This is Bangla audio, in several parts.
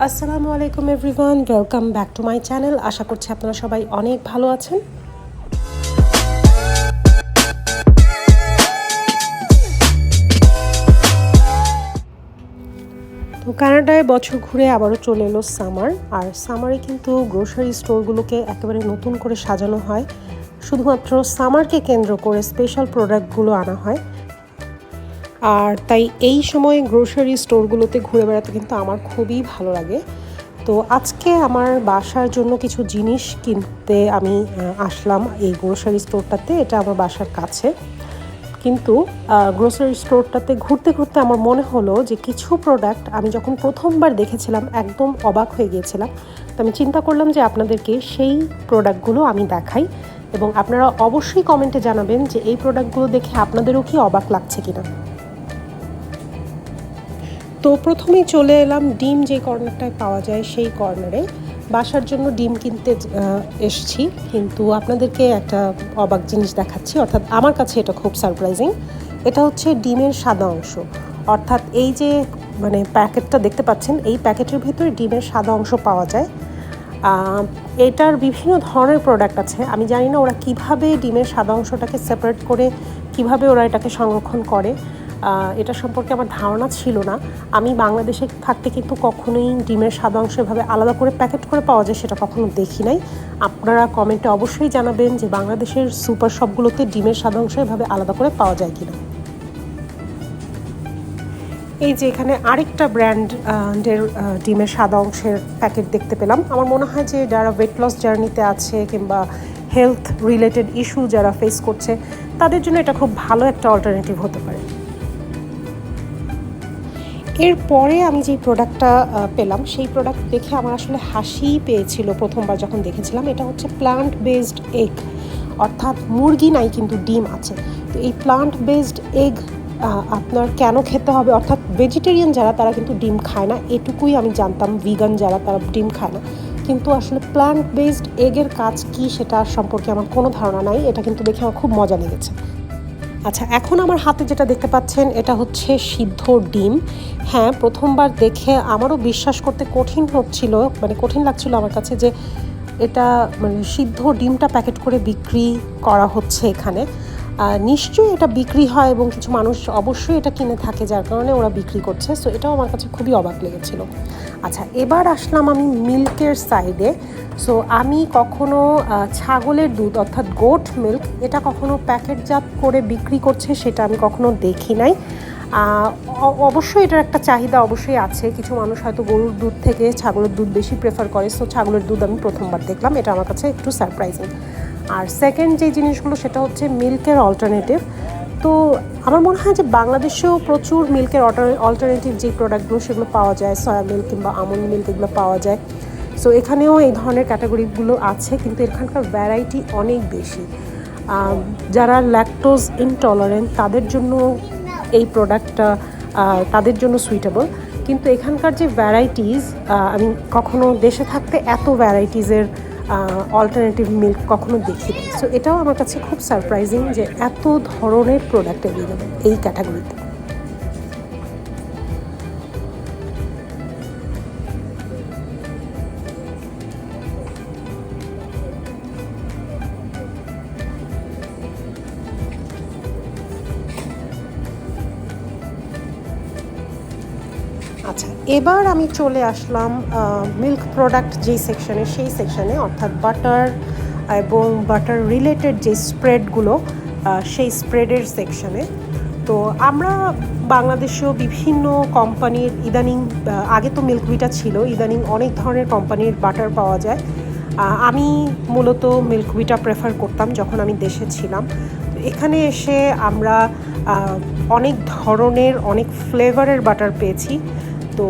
আসসালামু আলাইকুম everyone, welcome back to my channel. আশা করছি আপনারা সবাই অনেক ভালো আছেন। তো কানাডায় বছর ঘুরে আবারও চলে এলো সামার। আর সামারে কিন্তু গ্রোসারি স্টোরগুলোকে একেবারে নতুন করে সাজানো হয়, শুধুমাত্র সামারকে কেন্দ্র করে স্পেশাল প্রোডাক্টগুলো আনা হয়। আর তাই এই সময় গ্রোসারি স্টোরগুলোতে ঘুরে বেড়াতে কিন্তু আমার খুবই ভালো লাগে। তো আজকে আমার বাসার জন্য কিছু জিনিস কিনতে আমি আসলাম এই গ্রোসারি স্টোরটাতে। এটা আমার বাসার কাছে, কিন্তু গ্রোসারি স্টোরটাতে ঘুরতে ঘুরতে আমার মনে হলো যে কিছু প্রোডাক্ট আমি যখন প্রথমবার দেখেছিলাম একদম অবাক হয়ে গিয়েছিলাম। তো আমি চিন্তা করলাম যে আপনাদেরকে সেই প্রোডাক্টগুলো আমি দেখাই, এবং আপনারা অবশ্যই কমেন্টে জানাবেন যে এই প্রোডাক্টগুলো দেখে আপনাদেরও কি অবাক লাগছে কিনা। তো প্রথমেই চলে এলাম ডিম যে কর্নারটায় পাওয়া যায় সেই কর্নারে। বাসার জন্য ডিম কিনতে এসছি, কিন্তু আপনাদেরকে একটা অবাক জিনিস দেখাচ্ছি, অর্থাৎ আমার কাছে এটা খুব সারপ্রাইজিং। এটা হচ্ছে ডিমের সাদা অংশ, অর্থাৎ এই যে প্যাকেটটা দেখতে পাচ্ছেন, এই প্যাকেটের ভিতরে ডিমের সাদা অংশ পাওয়া যায়। এটার বিভিন্ন ধরনের প্রোডাক্ট আছে। আমি জানি না ওরা কিভাবে ডিমের সাদা অংশটাকে সেপারেট করে কিভাবে ওরা এটাকে সংরক্ষণ করে, এটা সম্পর্কে আমার ধারণা ছিল না। আমি বাংলাদেশে থাকতে কিন্তু কখনোই ডিমের সাদা অংশ এভাবে আলাদা করে প্যাকেট করে পাওয়া যায় সেটা কখনো দেখি নাই। আপনারা কমেন্টে অবশ্যই জানাবেন যে বাংলাদেশের সুপার শপগুলোতে ডিমের সাদা অংশ এভাবে আলাদা করে পাওয়া যায় কিনা। এই যে এখানে আরেকটা ব্র্যান্ডের ডিমের সাদা অংশের প্যাকেট দেখতে পেলাম। আমার মনে হয় যে যারা ওয়েট লস জার্নিতে আছে কিংবা হেলথ রিলেটেড ইস্যু যারা ফেস করছে তাদের জন্য এটা খুব ভালো একটা অল্টারনেটিভ হতে পারে। এরপরে আমি যেই প্রোডাক্টটা পেলাম সেই প্রোডাক্ট দেখে আমার আসলে হাসিই পেয়েছিল প্রথমবার যখন দেখেছিলাম। এটা হচ্ছে প্লান্ট বেসড এগ, অর্থাৎ মুরগি নাই কিন্তু ডিম আছে। তো এই প্লান্ট বেসড এগ আপনার কেন খেতে হবে, অর্থাৎ ভেজিটেরিয়ান যারা তারা কিন্তু ডিম খায় না, এটুকুই আমি জানতাম। ভিগান যারা তারা ডিম খায় না, কিন্তু আসলে প্লান্ট বেসড এগের কাজ কি সেটা সম্পর্কে আমার কোনো ধারণা নাই। এটা কিন্তু দেখে আমার খুব মজা লেগেছে। আচ্ছা, এখন আমার হাতে যেটা দেখতে পাচ্ছেন এটা হচ্ছে সিদ্ধ ডিম। হ্যাঁ, প্রথমবার দেখে আমারও বিশ্বাস করতে কঠিন লাগছিল আমার কাছে যে এটা সিদ্ধ ডিমটা প্যাকেট করে বিক্রি করা হচ্ছে এখানে। নিশ্চয়ই এটা বিক্রি হয় এবং কিছু মানুষ অবশ্যই এটা কিনে থাকে, যার কারণে ওরা বিক্রি করছে। সো এটাও আমার কাছে খুবই অবাক লেগেছিল। আচ্ছা, এবার আসলাম আমি মিল্কের সাইডে। সো আমি কখনো ছাগলের দুধ অর্থাৎ গোট মিল্ক এটা কখনো প্যাকেটজাত করে বিক্রি করছে সেটা আমি কখনো দেখি নাই। অবশ্যই এটার একটা চাহিদা অবশ্যই আছে, কিছু মানুষ হয়তো গরুর দুধ থেকে ছাগলের দুধ বেশি প্রেফার করে। সো ছাগলের দুধ আমি প্রথমবার দেখলাম, এটা আমার কাছে একটু সারপ্রাইজিং। আর সেকেন্ড যে জিনিসগুলো সেটা হচ্ছে মিল্কের অল্টারনেটিভ। তো আমার মনে হয় যে বাংলাদেশেও প্রচুর মিল্কের অল্টারনেটিভ যে প্রোডাক্টগুলো সেগুলো পাওয়া যায়, সয়া মিল্ক কিংবা আমন্ড মিল্ক এগুলো পাওয়া যায়। সো এখানেও এই ধরনের ক্যাটাগরিগুলো আছে, কিন্তু এখানকার ভ্যারাইটি অনেক বেশি। যারা ল্যাকটোজ ইনটলারেন্ট তাদের জন্য এই প্রোডাক্টটা তাদের জন্য সুইটেবল, কিন্তু এখানকার যে ভ্যারাইটিস, আমি কখনো দেশে থাকতে এত ভ্যারাইটিসের অল্টারনেটিভ মিল্ক কখনো দেখিনি। সো এটাও আমার কাছে খুব সারপ্রাইজিং যে এত ধরনের প্রোডাক্ট অ্যাভেলেবেল এই ক্যাটাগরিতে। আচ্ছা, এবার আমি চলে আসলাম মিল্ক প্রোডাক্ট যেই সেকশনে সেই সেকশনে, অর্থাৎ বাটার এবং বাটার রিলেটেড যে স্প্রেডগুলো সেই স্প্রেডের সেকশনে। তো আমরা বাংলাদেশেও বিভিন্ন কোম্পানির ইদানিং, আগে তো মিল্কভিটা ছিল, ইদানিং অনেক ধরনের কোম্পানির বাটার পাওয়া যায়। আমি মূলত মিল্কভিটা প্রেফার করতাম যখন আমি দেশে ছিলাম। এখানে এসে আমরা অনেক ধরনের অনেক ফ্লেভারের বাটার পেয়েছি। তো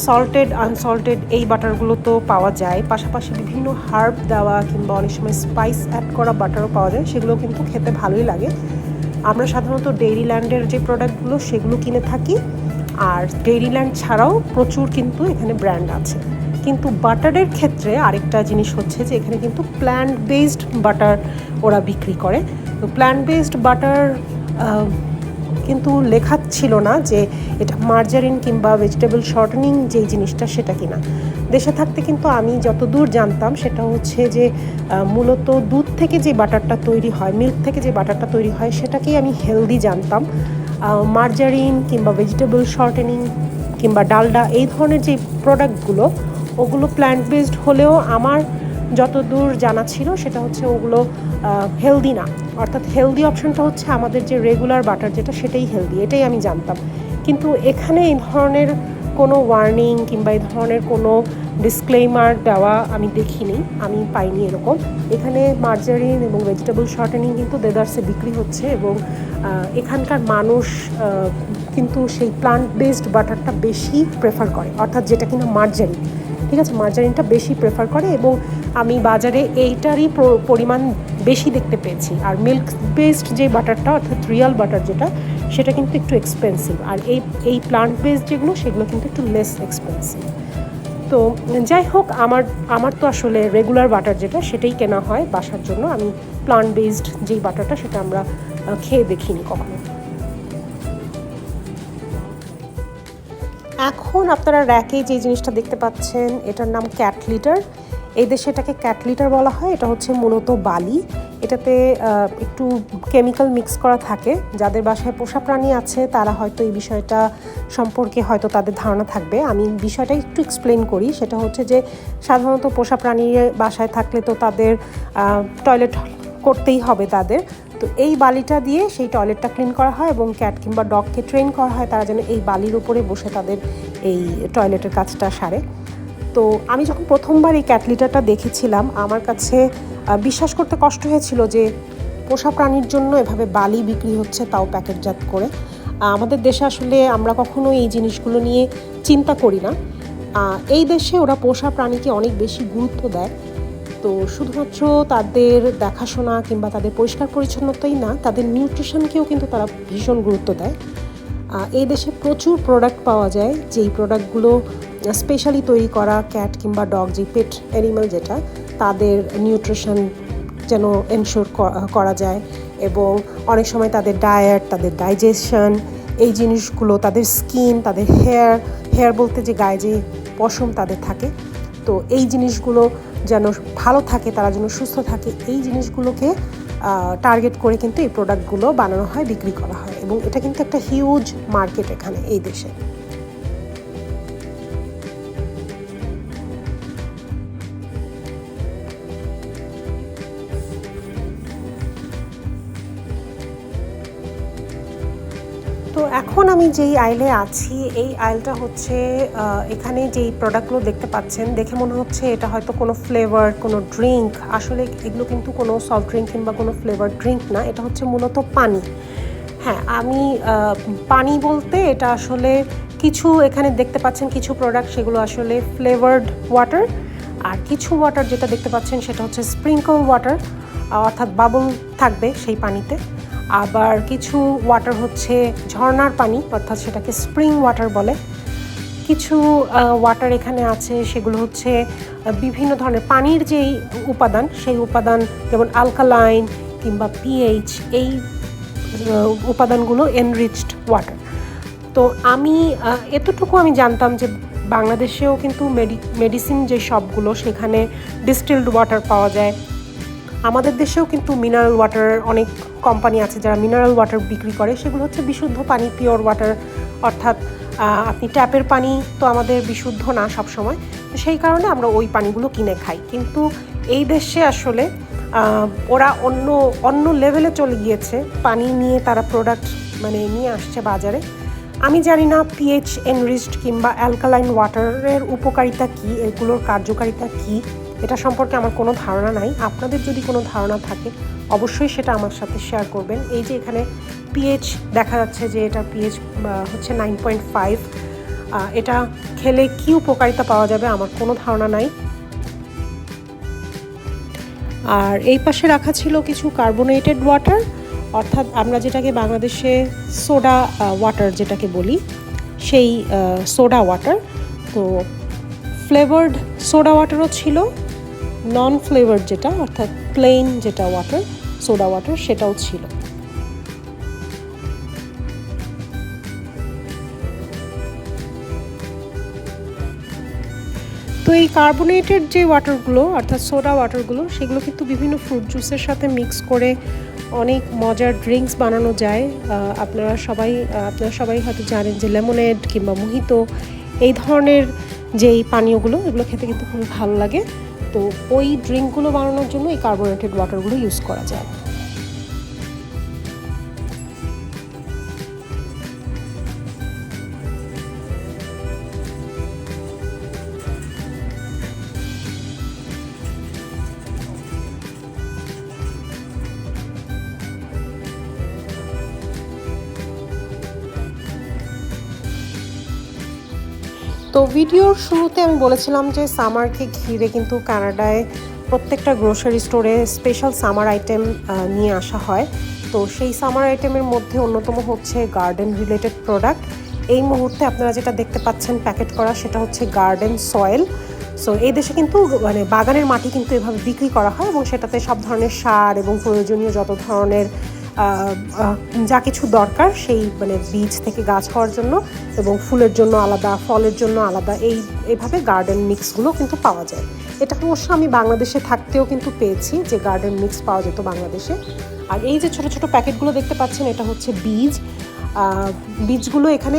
সল্টেড আনসল্টেড এই বাটারগুলো তো পাওয়া যায়, পাশাপাশি বিভিন্ন হার্ব দেওয়া কিংবা অনেক সময় স্পাইস অ্যাড করা বাটারও পাওয়া যায়, সেগুলো কিন্তু খেতে ভালোই লাগে। আমরা সাধারণত ডেইরিল্যান্ডের যে প্রোডাক্টগুলো সেগুলো কিনে থাকি, আর ডেইরিল্যান্ড ছাড়াও প্রচুর কিন্তু এখানে ব্র্যান্ড আছে। কিন্তু বাটারের ক্ষেত্রে আরেকটা জিনিস হচ্ছে যে এখানে কিন্তু প্ল্যান্ট বেসড বাটার ওরা বিক্রি করে। তো প্ল্যান্ট বেসড বাটার কিন্তু লেখা ছিল না যে এটা মার্জারিন কিংবা ভেজিটেবল শর্টনিং যেই জিনিসটা সেটা কিনা। দেশে থাকতে কিন্তু আমি যতদূর জানতাম সেটা হচ্ছে যে মূলত দুধ থেকে যে বাটারটা তৈরি হয়, মিল্ক থেকে যে বাটারটা তৈরি হয় সেটাকেই আমি হেলদি জানতাম। মার্জারিন কিংবা ভেজিটেবল শর্টনিং কিংবা ডালডা এই ধরনের যে প্রোডাক্টগুলো ওগুলো প্ল্যান্ট বেসড হলেও আমার যতদূর জানা ছিল সেটা হচ্ছে ওগুলো হেলদি না, অর্থাৎ হেলদি অপশনটা হচ্ছে আমাদের যে রেগুলার বাটার যেটা সেটাই হেলদি, এটাই আমি জানতাম। কিন্তু এখানে এই ধরনের কোনো ওয়ার্নিং কিংবা এই ধরনের কোনো ডিসক্লেইমার দেওয়া আমি দেখিনি, আমি পাইনি এরকম। এখানে মার্জারিন এবং ভেজিটেবল শর্টেনিং কিন্তু দেদারসে বিক্রি হচ্ছে এবং এখানকার মানুষ কিন্তু সেই প্লান্ট বেসড বাটারটা বেশি প্রেফার করে, অর্থাৎ যেটা কিনা মার্জারিন, ঠিক আছে, মার্জারিনটা বেশি প্রেফার করে এবং আমি বাজারে এইটারই পরিমাণ বেশি দেখতে পেয়েছি। আর মিল্ক বেসড যে বাটারটা অর্থাৎ রিয়াল বাটার যেটা সেটা কিন্তু একটু এক্সপেন্সিভ, আর এই প্লান্ট বেসড যেগুলো সেগুলো কিন্তু একটু লেস এক্সপেন্সিভ। তো যাই হোক, আমার তো আসলে রেগুলার বাটার যেটা সেটাই কেনা হয় বাসার জন্য। আমি প্লান্ট বেসড যেই বাটারটা সেটা আমরা খেয়ে দেখিনি কখনো। এখন আপনারা র্যাকে যে জিনিসটা দেখতে পাচ্ছেন এটার নাম ক্যাট লিটার। এই দেশে এটাকে ক্যাট লিটার বলা হয়। এটা হচ্ছে মূলত বালি, এটাতে একটু কেমিক্যাল মিক্স করা থাকে। যাদের বাসায় পোষা প্রাণী আছে তারা হয়তো এই বিষয়টা সম্পর্কে হয়তো তাদের ধারণা থাকবে। আমি বিষয়টা একটু এক্সপ্লেন করি। সেটা হচ্ছে যে সাধারণত পোষা প্রাণীর বাসায় থাকলে তো তাদের টয়লেট করতেই হবে তাদের, তো এই বালিটা দিয়ে সেই টয়লেটটা ক্লিন করা হয় এবং ক্যাট কিংবা ডগকে ট্রেন করা হয় তারা যেন এই বালির উপরে বসে তাদের এই টয়লেটের কাজটা সারে। তো আমি যখন প্রথমবার এই ক্যাট লিটারটা দেখেছিলাম আমার কাছে বিশ্বাস করতে কষ্ট হয়েছিল যে পোষা প্রাণীর জন্য এভাবে বালি বিক্রি হচ্ছে, তাও প্যাকেটজাত করে। আমাদের দেশে আসলে আমরা কখনো এই জিনিসগুলো নিয়ে চিন্তা করি না। এই দেশে ওরা পোষা প্রাণীকে অনেক বেশি গুরুত্ব দেয়। তো শুধুমাত্র তাদের দেখাশোনা কিংবা তাদের পরিষ্কার পরিচ্ছন্নতাই না, তাদের নিউট্রিশনকেও কিন্তু তারা ভীষণ গুরুত্ব দেয়। এই দেশে প্রচুর প্রোডাক্ট পাওয়া যায় যেই প্রোডাক্টগুলো স্পেশালি তৈরি করা ক্যাট কিংবা ডগ, যে পেট অ্যানিমাল যেটা, তাদের নিউট্রিশন যেন এনশোর করা যায় এবং অনেক সময় তাদের ডায়েট, তাদের ডাইজেশন, এই জিনিসগুলো, তাদের স্কিন, তাদের হেয়ার বলতে যে গায়ে যে পশম তাদের থাকে, তো এই জিনিসগুলো যেন ভালো থাকে, তারা যেন সুস্থ থাকে, এই জিনিসগুলোকে টার্গেট করে কিন্তু এই প্রোডাক্টগুলো বানানো হয়, বিক্রি করা হয় এবং এটা কিন্তু একটা হিউজ মার্কেট এখানে এই দেশে। তো এখন আমি যেই আইলে আছি এই আইলটা হচ্ছে এখানে যেই প্রোডাক্টগুলো দেখতে পাচ্ছেন দেখে মনে হচ্ছে এটা হয়তো কোনো ফ্লেভার, কোনো ড্রিঙ্ক। আসলে এগুলো কিন্তু কোনো সফট ড্রিঙ্ক কিংবা কোনো ফ্লেভার ড্রিঙ্ক না, এটা হচ্ছে মূলত পানি। হ্যাঁ, আমি পানি বলতে এটা আসলে কিছু এখানে দেখতে পাচ্ছেন কিছু প্রোডাক্ট সেগুলো আসলে ফ্লেভার্ড ওয়াটার, আর কিছু ওয়াটার যেটা দেখতে পাচ্ছেন সেটা হচ্ছে স্প্রিঙ্কল ওয়াটার, অর্থাৎ বাবল থাকবে সেই পানিতে। আবার কিছু ওয়াটার হচ্ছে ঝর্ণার পানি, অর্থাৎ সেটাকে স্প্রিং ওয়াটার বলে। কিছু ওয়াটার এখানে আছে সেগুলো হচ্ছে বিভিন্ন ধরনের পানির যেই উপাদান সেই উপাদান, যেমন অ্যালকালাইন কিংবা পিএইচ, এই উপাদানগুলো এনরিচড ওয়াটার। তো আমি এতটুকু আমি জানতাম যে বাংলাদেশেও কিন্তু মেডিসিন যে শপগুলো সেখানে ডিস্টিলড ওয়াটার পাওয়া যায়। আমাদের দেশেও কিন্তু মিনারেল ওয়াটার অনেক কোম্পানি আছে যারা মিনারেল ওয়াটার বিক্রি করে, সেগুলো হচ্ছে বিশুদ্ধ পানি, পিওর ওয়াটার, অর্থাৎ আপনি ট্যাপের পানি তো আমাদের বিশুদ্ধ না সবসময়, সেই কারণে আমরা ওই পানিগুলো কিনে খাই। কিন্তু এই দেশে আসলে ওরা অন্য লেভেলে চলে গিয়েছে, পানি নিয়ে তারা প্রোডাক্ট মানে নিয়ে আসছে বাজারে। আমি জানি না পিএইচ এনরিচড কিংবা অ্যালকালাইন ওয়াটারের উপকারিতা কী, এগুলোর কার্যকারিতা কী, এটা সম্পর্কে আমার কোনো ধারণা নাই। আপনাদের যদি কোনো ধারণা থাকে অবশ্যই সেটা আমার সাথে শেয়ার করবেন। এই যে এখানে পিএইচ দেখা যাচ্ছে যে এটা পিএইচ হচ্ছে 9.5, এটা খেলে কী উপকারিতা পাওয়া যাবে আমার কোনো ধারণা নাই। আর এই পাশে রাখা ছিল কিছু কার্বোনেটেড ওয়াটার, অর্থাৎ আমরা যেটাকে বাংলাদেশে সোডা ওয়াটার যেটাকে বলি, সেই সোডা ওয়াটার। তো ফ্লেভার্ড সোডা ওয়াটারও ছিল, নন ফ্লেভার্ড যেটা অর্থাৎ প্লেন যেটা ওয়াটার, সোডা ওয়াটার, সেটাও ছিল। তো এই কার্বোনেটেড যে ওয়াটারগুলো অর্থাৎ সোডা ওয়াটারগুলো সেগুলো কিন্তু বিভিন্ন ফ্রুট জুসের সাথে মিক্স করে অনেক মজার ড্রিঙ্কস বানানো যায়। আপনারা সবাই হয়তো জানেন যে লেমনেড কিংবা মোহিতো এই ধরনের যেই পানীয়গুলো এগুলো খেতে কিন্তু খুবই ভালো লাগে। তো ওই ড্রিঙ্কগুলো বানানোর জন্য এই কার্বোনেটেড ওয়াটারগুলো ইউজ করা যায়। তো ভিডিওর শুরুতে আমি বলেছিলাম যে সামারকে ঘিরে কিন্তু কানাডায় প্রত্যেকটা গ্রোসারি স্টোরে স্পেশাল সামার আইটেম নিয়ে আসা হয়। তো সেই সামার আইটেমের মধ্যে অন্যতম হচ্ছে গার্ডেন রিলেটেড প্রোডাক্ট। এই মুহূর্তে আপনারা যেটা দেখতে পাচ্ছেন প্যাকেট করা সেটা হচ্ছে গার্ডেন সয়েল। সো এই দেশে কিন্তু মানে বাগানের মাটি কিন্তু এভাবে বিক্রি করা হয় এবং সেটাতে সব ধরনের সার এবং প্রয়োজনীয় যত ধরনের যা কিছু দরকার সেই মানে বীজ থেকে গাছ হওয়ার জন্য এবং ফুলের জন্য আলাদা, ফলের জন্য আলাদা, এইভাবে গার্ডেন মিক্সগুলো কিন্তু পাওয়া যায়। এটা অবশ্য আমি বাংলাদেশে থাকতেও কিন্তু পেয়েছি যে গার্ডেন মিক্স পাওয়া যেত বাংলাদেশে। আর এই যে ছোট ছোট প্যাকেটগুলো দেখতে পাচ্ছেন এটা হচ্ছে বীজগুলো এখানে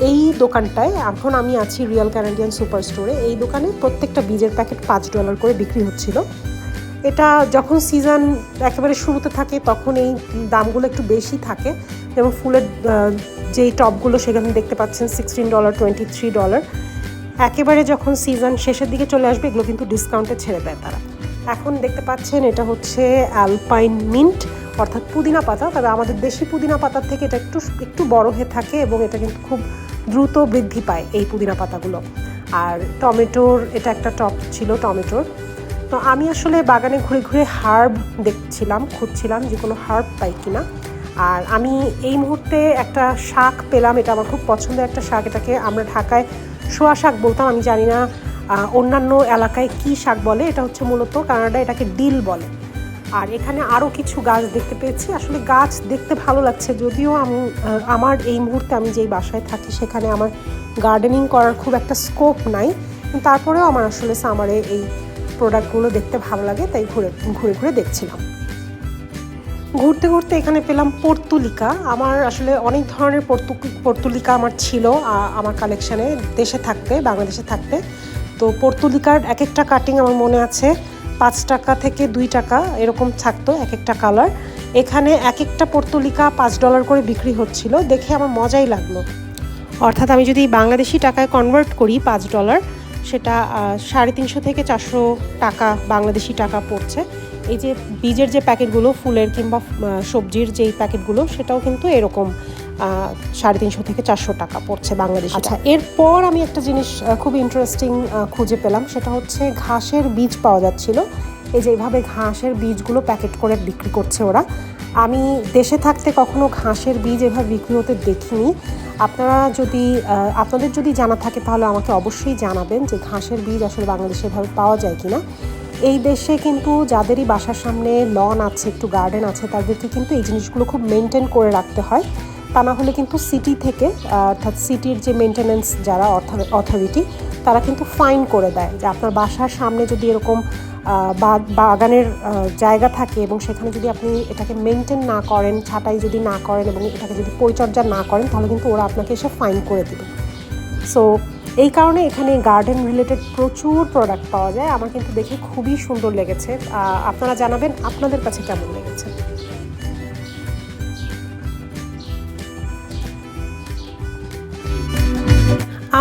এই দোকানটায়, এখন আমি আছি রিয়েল ক্যানাডিয়ান সুপার স্টোরে, এই দোকানে প্রত্যেকটা বীজের প্যাকেট $5 করে বিক্রি হচ্ছিল। এটা যখন সিজন একেবারে শুরুতে থাকে তখন এই দামগুলো একটু বেশি থাকে এবং ফুলের যেই টবগুলো সেখানে দেখতে পাচ্ছেন $16, $23। একেবারে যখন সিজন শেষের দিকে চলে আসবে এগুলো কিন্তু ডিসকাউন্টে ছেড়ে দেয় তারা। এখন দেখতে পাচ্ছেন এটা হচ্ছে অ্যালপাইন মিন্ট অর্থাৎ পুদিনা পাতা, তবে আমাদের দেশি পুদিনা পাতার থেকে এটা একটু বড় হয়ে থাকে এবং এটা কিন্তু খুব দ্রুত বৃদ্ধি পায় এই পুদিনা পাতাগুলো। আর টমেটোর এটা একটা টব ছিল টমেটোর। তো আমি আসলে বাগানে ঘুরে ঘুরে হার্ব খুঁজছিলাম যে কোনো হার্ব পাই কিনা। আর আমি এই মুহূর্তে একটা শাক পেলাম, এটা আমার খুব পছন্দের একটা শাক। এটাকে আমরা ঢাকায় শোয়া শাক বলতাম, আমি জানি না অন্যান্য এলাকায় কি শাক বলে। এটা হচ্ছে মূলত কানাডায় এটাকে ডিল বলে। আর এখানে আরও কিছু গাছ দেখতে পেয়েছি। আসলে গাছ দেখতে ভালো লাগছে, যদিও আমার এই মুহূর্তে আমি যেই বাসায় থাকি সেখানে আমার গার্ডেনিং করার খুব একটা স্কোপ নাই, তারপরেও আমার আসলে সামারে এই প্রোডাক্টগুলো দেখতে ভালো লাগে, তাই ঘুরে ঘুরে দেখছিলাম। ঘুরতে ঘুরতে এখানে পেলাম পর্তুলিকা। আমার আসলে অনেক ধরনের পর্তুলিকা আমার ছিল আমার কালেকশানে বাংলাদেশে থাকতে। তো পর্তুলিকার এক একটা কাটিং আমার মনে আছে $5 থেকে $2 এরকম থাকতো এক একটা কালার। এখানে এক একটা পর্তুলিকা $5 করে বিক্রি হচ্ছিল, দেখে আমার মজাই লাগলো। অর্থাৎ আমি যদি বাংলাদেশি টাকায় কনভার্ট করি $5, সেটা 350 থেকে 400 টাকা বাংলাদেশি টাকা পড়ছে। এই যে বীজের যে প্যাকেটগুলো ফুলের কিংবা সবজির যেই প্যাকেটগুলো সেটাও কিন্তু এরকম 350 থেকে 400 টাকা পড়ছে বাংলাদেশি। আচ্ছা, এরপর আমি একটা জিনিস খুব ইন্টারেস্টিং খুঁজে পেলাম, সেটা হচ্ছে ঘাসের বীজ পাওয়া যাচ্ছিল। এই যে এইভাবে ঘাসের বীজগুলো প্যাকেট করে বিক্রি করছে ওরা। আমি দেশে থাকতে কখনো ঘাসের বীজ এভাবে বিক্রি হতে দেখিনি। আপনাদের যদি জানা থাকে তাহলে আমাকে অবশ্যই জানাবেন যে ঘাসের বীজ আসলে বাংলাদেশে এভাবে পাওয়া যায় কিনা। এই দেশে কিন্তু যাদেরই বাসার সামনে লন আছে, একটু গার্ডেন আছে, তাদেরকে কিন্তু এই জিনিসগুলো খুব মেনটেন করে রাখতে হয়। তা না হলে কিন্তু সিটি থেকে অর্থাৎ সিটির যে মেনটেন্যান্স যারা অথরিটি তারা কিন্তু ফাইন করে দেয় যে আপনার বাসার সামনে যদি এরকম বাগানের জায়গা থাকে এবং সেখানে যদি আপনি এটাকে মেনটেন না করেন, ছাঁটাই যদি না করেন এবং এটাকে যদি পরিচর্যা না করেন তাহলে কিন্তু ওরা আপনাকে এসে ফাইন করে দেবে। সো এই কারণে এখানে গার্ডেন রিলেটেড প্রচুর প্রোডাক্ট পাওয়া যায়। আমার কিন্তু দেখে খুবই সুন্দর লেগেছে। আপনারা জানাবেন আপনাদের কাছে কেমন লেগেছে।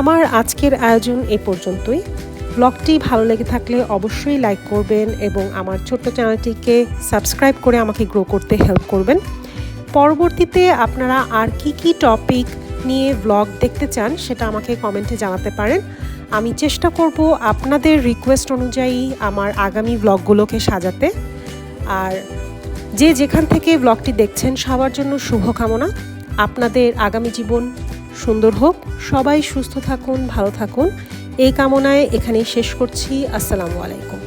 আমার আজকের আয়োজন এ পর্যন্তই। ব্লগটি ভালো লেগে থাকলে অবশ্যই লাইক করবেন এবং আমার ছোট্ট চ্যানেলটিকে সাবস্ক্রাইব করে আমাকে গ্রো করতে হেল্প করবেন। পরবর্তীতে আপনারা আর কি টপিক নিয়ে ব্লগ দেখতে চান সেটা আমাকে কমেন্টে জানাতে পারেন। আমি চেষ্টা করব আপনাদের রিকোয়েস্ট অনুযায়ী আমার আগামী ব্লগগুলোকে সাজাতে। আর যেখান থেকে ব্লগটি দেখছেন সবার জন্য শুভকামনা। আপনাদের আগামী জীবন সুন্দর হোক, সবাই সুস্থ থাকুন, ভালো থাকুন, এই কামনায় এখানেই শেষ করছি। আসসালামু আলাইকুম।